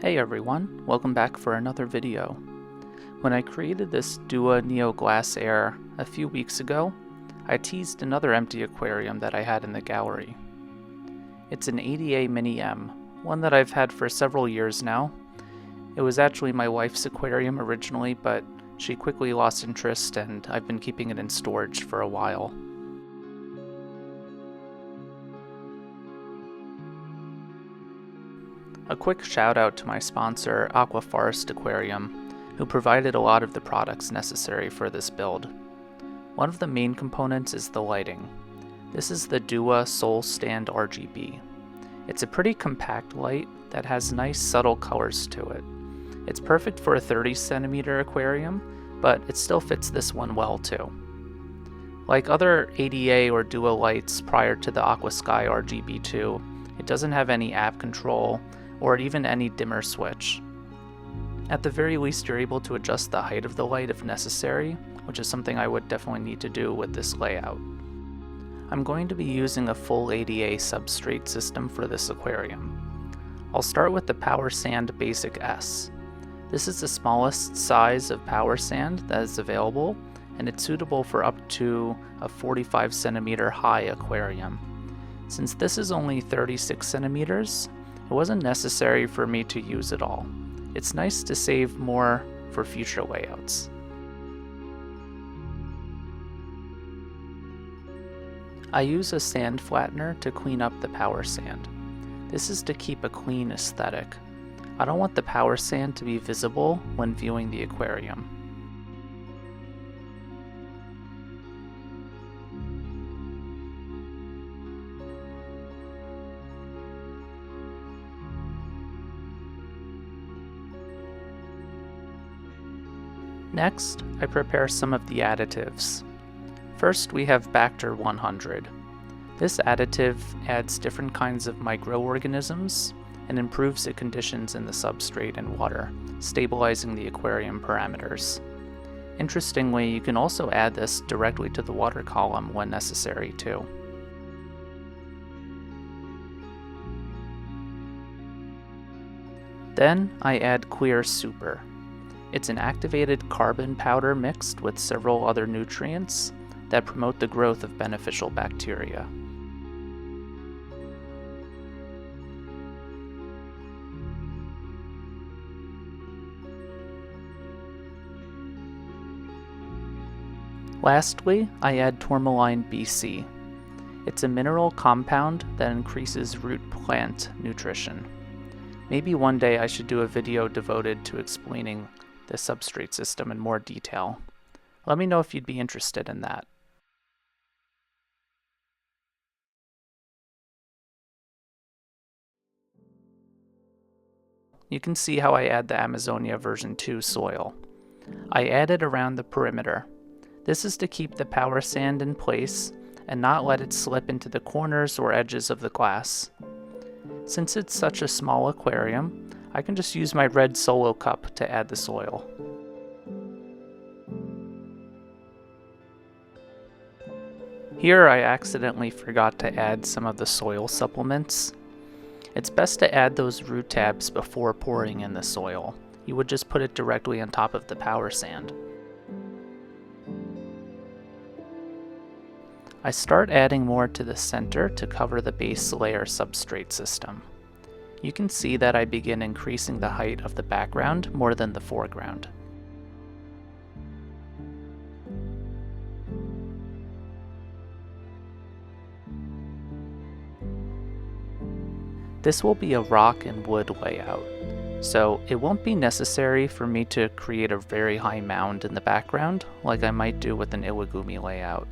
Hey everyone, welcome back for another video. When I created this DOOA Neo Glass Air a few weeks ago, I teased another empty aquarium that I had in the gallery. It's an ADA Mini M, one that I've had for several years now. It was actually my wife's aquarium originally, but she quickly lost interest and I've been keeping it in storage for a while. A quick shout out to my sponsor, Aqua Aquarium, who provided a lot of the products necessary for this build. One of the main components is the lighting. This is the DOOA Sol Stand RGB. It's a pretty compact light that has nice subtle colors to it. It's perfect for a 30cm aquarium, but it still fits this one well too. Like other ADA or DOOA lights prior to the Aqua Sky RGB2, it doesn't have any app control or even any dimmer switch. At the very least, you're able to adjust the height of the light if necessary, which is something I would definitely need to do with this layout. I'm going to be using a full ADA substrate system for this aquarium. I'll start with the Power Sand Basic S. This is the smallest size of power sand that is available, and it's suitable for up to a 45cm high aquarium. Since this is only 36cm, it wasn't necessary for me to use it all. It's nice to save more for future layouts. I use a sand flattener to clean up the power sand. This is to keep a clean aesthetic. I don't want the power sand to be visible when viewing the aquarium. Next, I prepare some of the additives. First, we have Bacter 100. This additive adds different kinds of microorganisms and improves the conditions in the substrate and water, stabilizing the aquarium parameters. Interestingly, you can also add this directly to the water column when necessary too. Then I add Clear Super. It's an activated carbon powder mixed with several other nutrients that promote the growth of beneficial bacteria. Lastly, I add Tourmaline BC. It's a mineral compound that increases root plant nutrition. Maybe one day I should do a video devoted to explaining the substrate system in more detail. Let me know if you'd be interested in that. You can see how I add the Amazonia version 2 soil. I add it around the perimeter. This is to keep the power sand in place and not let it slip into the corners or edges of the glass. Since it's such a small aquarium, I can just use my red solo cup to add the soil. Here I accidentally forgot to add some of the soil supplements. It's best to add those root tabs before pouring in the soil. You would just put it directly on top of the power sand. I start adding more to the center to cover the base layer substrate system. You can see that I begin increasing the height of the background more than the foreground. This will be a rock and wood layout, so it won't be necessary for me to create a very high mound in the background like I might do with an Iwagumi layout.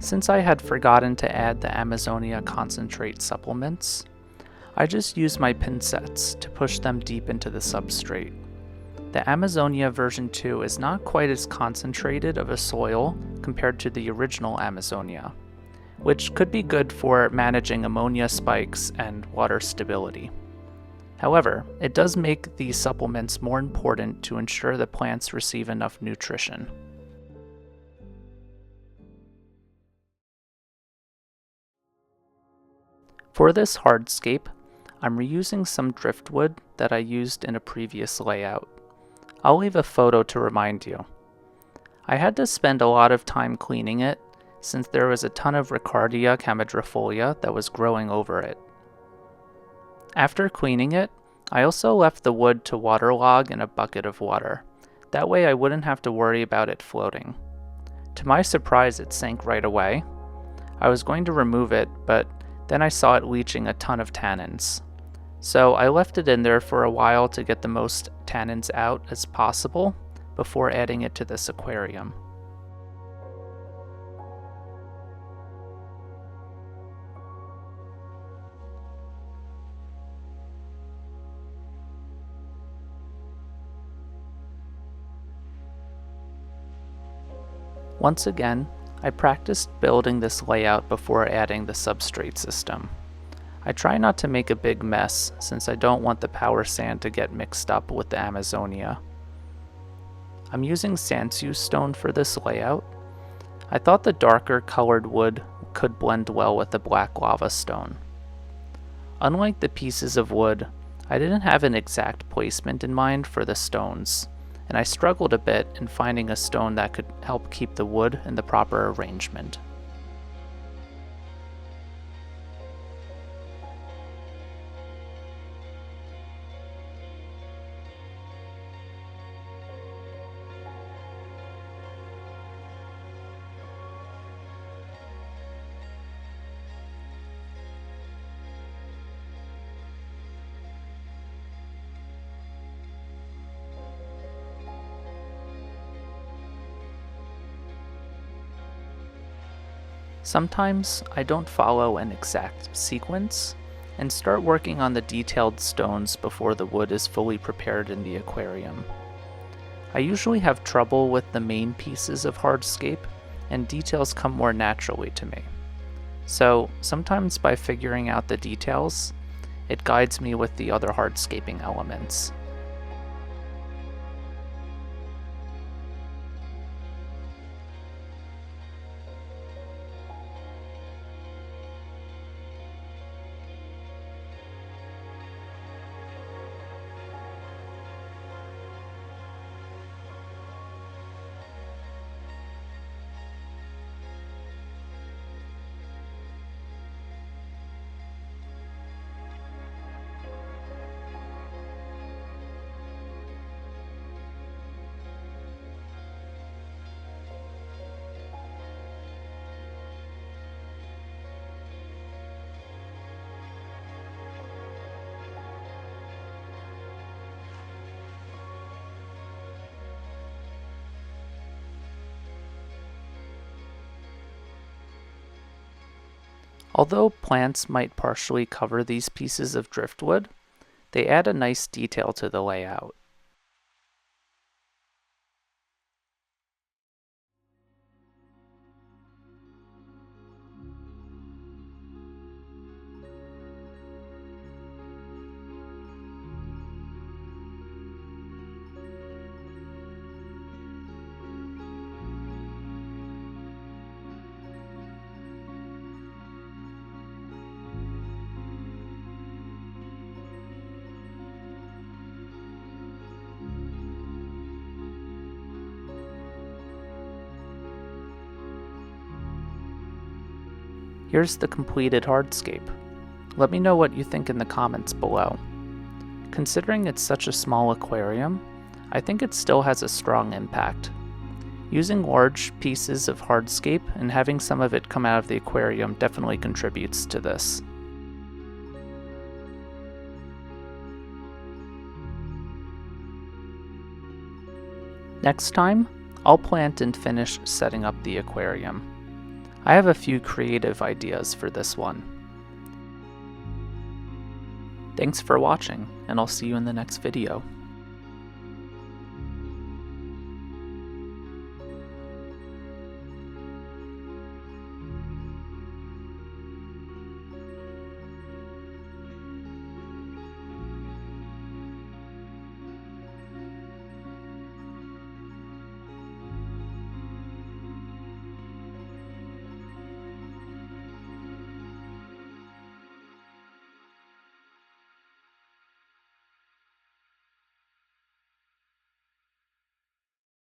Since I had forgotten to add the Amazonia concentrate supplements, I just used my pincets to push them deep into the substrate. The Amazonia version 2 is not quite as concentrated of a soil compared to the original Amazonia, which could be good for managing ammonia spikes and water stability. However, it does make these supplements more important to ensure the plants receive enough nutrition. For this hardscape, I'm reusing some driftwood that I used in a previous layout. I'll leave a photo to remind you. I had to spend a lot of time cleaning it since there was a ton of Riccardia camadrifolia that was growing over it. After cleaning it, I also left the wood to waterlog in a bucket of water. That way I wouldn't have to worry about it floating. To my surprise, it sank right away. I was going to remove it, but then I saw it leaching a ton of tannins. So I left it in there for a while to get the most tannins out as possible before adding it to this aquarium. Once again, I practiced building this layout before adding the substrate system. I try not to make a big mess since I don't want the power sand to get mixed up with the Amazonia. I'm using Sansui Stone for this layout. I thought the darker colored wood could blend well with the black lava stone. Unlike the pieces of wood, I didn't have an exact placement in mind for the stones, and I struggled a bit in finding a stone that could help keep the wood in the proper arrangement. Sometimes I don't follow an exact sequence and start working on the detailed stones before the wood is fully prepared in the aquarium. I usually have trouble with the main pieces of hardscape, and details come more naturally to me. So sometimes by figuring out the details, it guides me with the other hardscaping elements. Although plants might partially cover these pieces of driftwood, they add a nice detail to the layout. Here's the completed hardscape. Let me know what you think in the comments below. Considering it's such a small aquarium, I think it still has a strong impact. Using large pieces of hardscape and having some of it come out of the aquarium definitely contributes to this. Next time, I'll plant and finish setting up the aquarium. I have a few creative ideas for this one. Thanks for watching, and I'll see you in the next video.